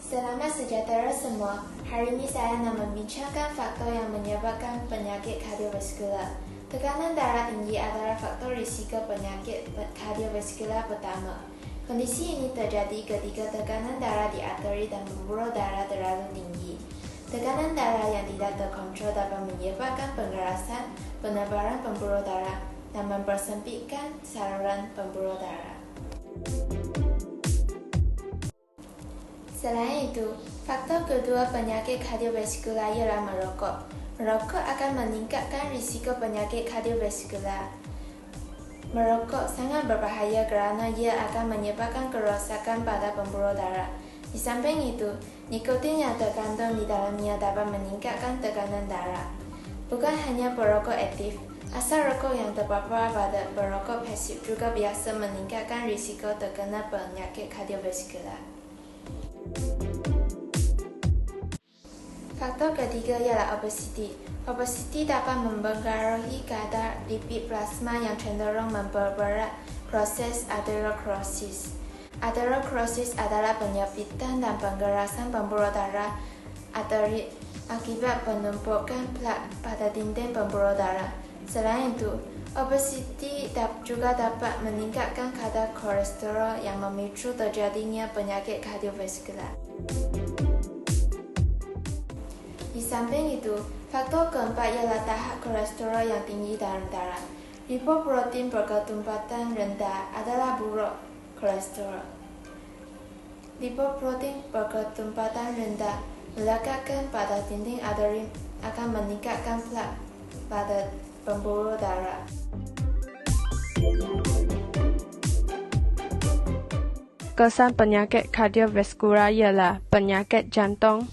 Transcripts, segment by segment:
Selamat sejahtera semua. Hari ini saya nak membincangkan faktor yang menyebabkan penyakit kardiovaskular. Tekanan darah tinggi adalah faktor risiko penyakit kardiovaskular pertama. Kondisi ini terjadi ketika tekanan darah di arteri dan pembuluh darah terlalu tinggi. Tekanan darah yang tidak terkontrol dapat menyebabkan pengerasan penebalan pembuluh darah dan mempersempitkan saluran pembuluh darah. Selain itu, faktor kedua penyakit kardiovaskular ialah merokok. Merokok akan meningkatkan risiko penyakit kardiovaskular. Merokok sangat berbahaya kerana ia akan menyebabkan kerosakan pada pembuluh darah. Di samping itu, nikotin yang terkandung di dalamnya dapat meningkatkan tekanan darah. Bukan hanya perokok aktif, asap rokok yang terpapar pada perokok pasif juga biasa meningkatkan risiko terkena penyakit kardiovaskular. Faktor ketiga ialah obesiti. Obesiti dapat mempengaruhi kadar lipid plasma yang cenderung memperberat proses atherosclerosis. Atherosclerosis adalah penyempitan dan pengerasan pembuluh darah arteri akibat penumpukan plak pada dinding pembuluh darah. Selain itu, obesiti juga dapat meningkatkan kadar kolesterol yang memicu terjadinya penyakit kardiovaskular. Di samping itu, faktor keempat ialah tahap kolesterol yang tinggi dalam darah. Lipoprotein berketumpatan rendah adalah buruk kolesterol. Lipoprotein berketumpatan rendah melekatkan pada dinding arteri akan meningkatkan plak pada pembuluh darah. Kesan penyakit kardiovaskular ialah penyakit jantung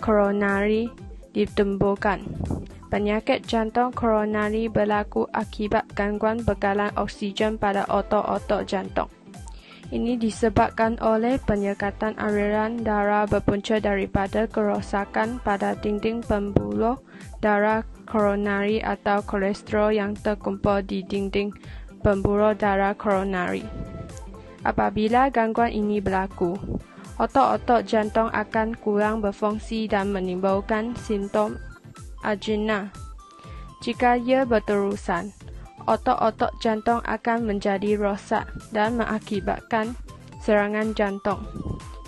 koronari ditimbulkan. Penyakit jantung koronari berlaku akibat gangguan bekalan oksigen pada otot-otot jantung. Ini disebabkan oleh penyekatan aliran darah berpunca daripada kerosakan pada dinding pembuluh darah koronari atau kolesterol yang terkumpul di dinding pembuluh darah koronari. Apabila gangguan ini berlaku, otot-otot jantung akan kurang berfungsi dan menimbulkan simptom angina. Jika ia berterusan, otot-otot jantung akan menjadi rosak dan mengakibatkan serangan jantung,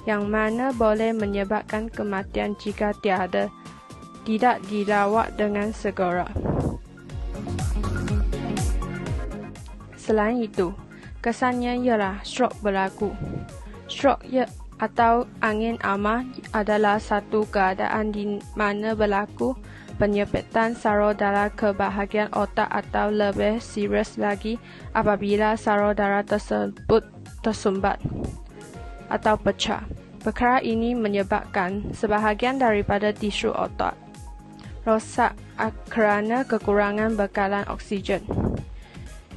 yang mana boleh menyebabkan kematian jika tidak dirawat dengan segera. Selain itu, kesannya ialah stroke berlaku. Stroke atau angin amah adalah satu keadaan di mana berlaku penyempitan saraf darah ke bahagian otak atau lebih serius lagi apabila saraf darah tersebut tersumbat atau pecah. Perkara ini menyebabkan sebahagian daripada tisu otak rosak kerana kekurangan bekalan oksigen.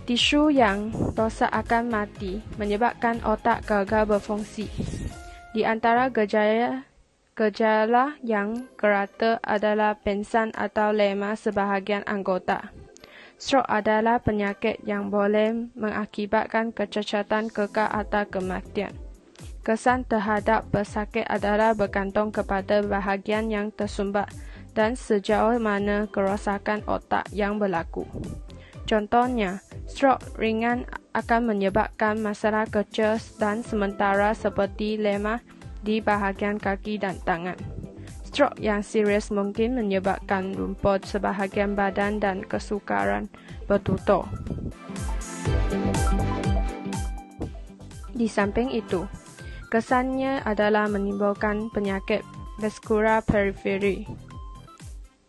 Tisu yang rosak akan mati menyebabkan otak gagal berfungsi. Di antara gejala yang kerata adalah pingsan atau lemah sebahagian anggota. Stroke adalah penyakit yang boleh mengakibatkan kecacatan kekal atau kematian. Kesan terhadap pesakit adalah bergantung kepada bahagian yang tersumbat dan sejauh mana kerosakan otak yang berlaku. Contohnya, stroke ringan akan menyebabkan masalah kecil dan sementara seperti lemah di bahagian kaki dan tangan. Stroke yang serius mungkin menyebabkan lumpuh sebahagian badan dan kesukaran bertutur. Di samping itu, kesannya adalah menimbulkan penyakit vaskular periferi.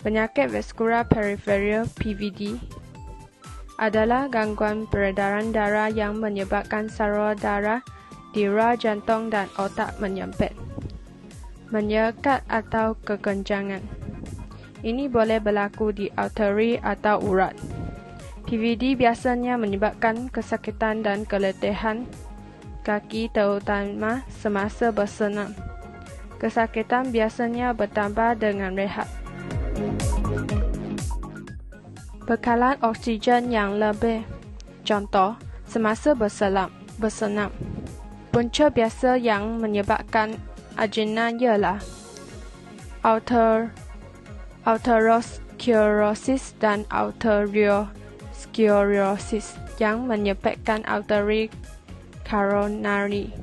Penyakit vaskular periferi (PVD) adalah gangguan peredaran darah yang menyebabkan saluran darah di rel jantung dan otak menyempit, menyekat atau kekencangan. Ini boleh berlaku di arteri atau urat. PVD biasanya menyebabkan kesakitan dan keletihan kaki terutama semasa bersenam. Kesakitan biasanya bertambah dengan rehat. Bekalan oksigen yang lebih. Contoh, semasa bersenam. Punca biasa yang menyebabkan agenda ialah atherosclerosis dan arteriosclerosis yang menyebabkan arteri koronari.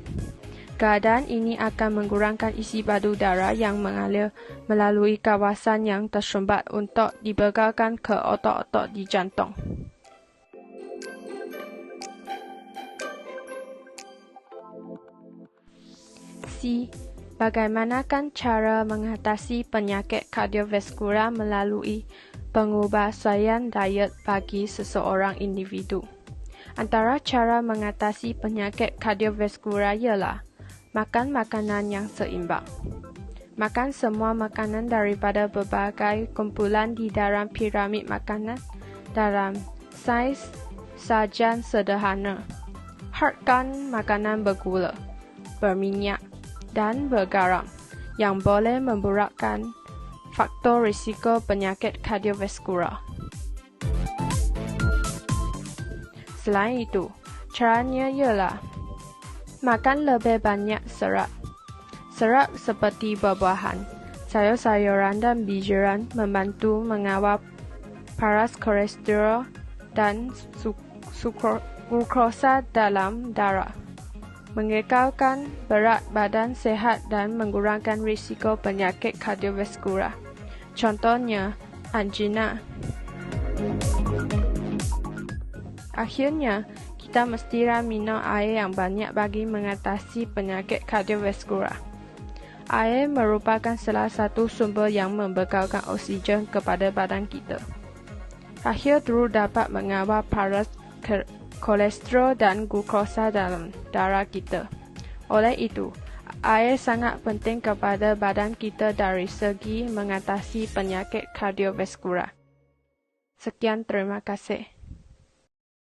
Keadaan ini akan mengurangkan isi padu darah yang mengalir melalui kawasan yang tersumbat untuk dibekalkan ke otot-otot di jantung. C. Bagaimanakah cara mengatasi penyakit kardiovaskular melalui pengubahsaian diet bagi seseorang individu? Antara cara mengatasi penyakit kardiovaskular ialah makan makanan yang seimbang. Makan semua makanan daripada berbagai kumpulan di dalam piramid makanan dalam saiz sajian sederhana. Harapkan makanan bergula, berminyak dan bergaram yang boleh memberatkan faktor risiko penyakit kardiovaskular. Selain itu, caranya ialah makan lebih banyak serat. Serat seperti buah-buahan, sayur-sayuran dan bijiran membantu mengawal paras kolesterol dan glukosa dalam darah, mengekalkan berat badan sehat dan mengurangkan risiko penyakit kardiovaskular. Contohnya, angina. Akhirnya, kita mestilah minum air yang banyak bagi mengatasi penyakit kardiovaskular. Air merupakan salah satu sumber yang membekalkan oksigen kepada badan kita. Air turut dapat mengawal paras kolesterol dan glukosa dalam darah kita. Oleh itu, air sangat penting kepada badan kita dari segi mengatasi penyakit kardiovaskular. Sekian, terima kasih.